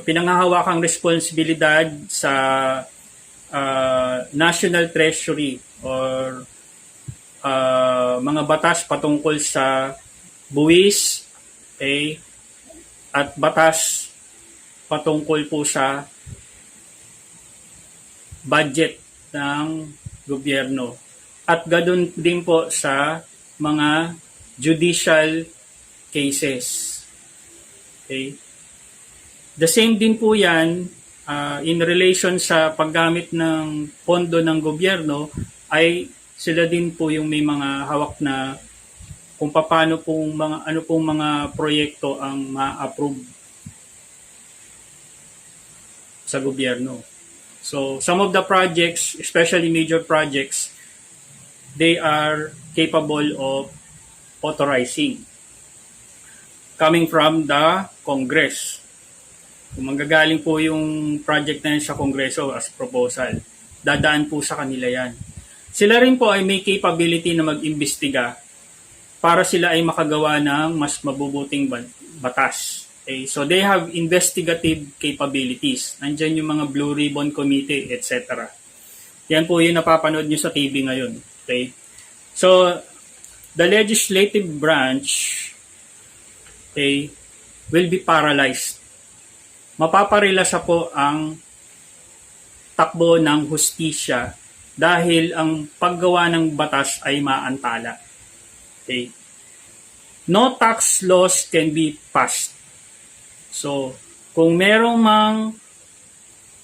pinanghahawakang responsibilidad sa National Treasury or mga batas patungkol sa buwis, okay, at batas patungkol po sa budget ng gobyerno. At ganoon din po sa mga judicial cases. Okay? The same din po yan in relation sa paggamit ng pondo ng gobyerno ay sila din po yung may mga hawak na kung paano pong ano pong mga proyekto ang ma-approve sa gobyerno. So some of the projects, especially major projects, they are capable of authorizing coming from the Congress. Kung manggagaling po yung project na yan sa Kongreso as proposal, dadaan po sa kanila yan. Sila rin po ay may capability na mag-imbestiga para sila ay makagawa ng mas mabubuting batas. Okay? So they have investigative capabilities. Nandyan yung mga Blue Ribbon Committee, etc. Yan po yung napapanood nyo sa TV ngayon. Okay? So the legislative branch, okay, will be paralyzed. Mapaparilasa po ang takbo ng hustisya dahil ang paggawa ng batas ay maantala. Okay. No tax laws can be passed. So, kung merong mang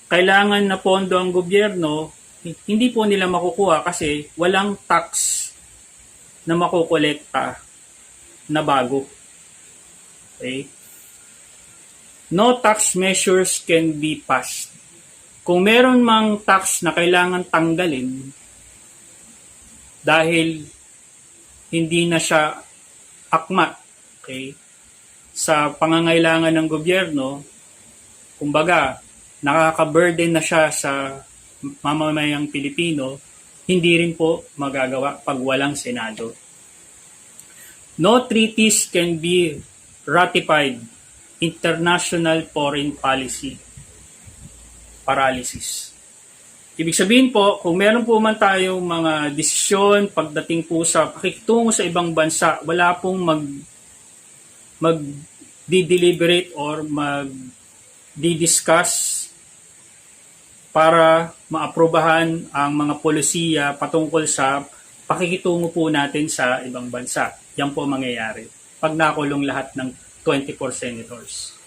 kailangan na pondo ang gobyerno, hindi po nila makukuha kasi walang tax na makukolekta na bago. Okay? No tax measures can be passed. Kung meron mang tax na kailangan tanggalin dahil hindi na siya akma, okay, sa pangangailangan ng gobyerno, kumbaga, nakaka-burden na siya sa mamamayang Pilipino, hindi rin po magagawa pag walang Senado. No treaties can be ratified. International foreign policy paralysis. Ibig sabihin po, kung meron po man tayong mga desisyon pagdating po sa pakikitungo sa ibang bansa, wala pong mag-deliberate or mag-discuss para maaprobahan ang mga polisiya patungkol sa pakikitungo po natin sa ibang bansa. Yan po mangyayari pag nakulong lahat ng 24 senators.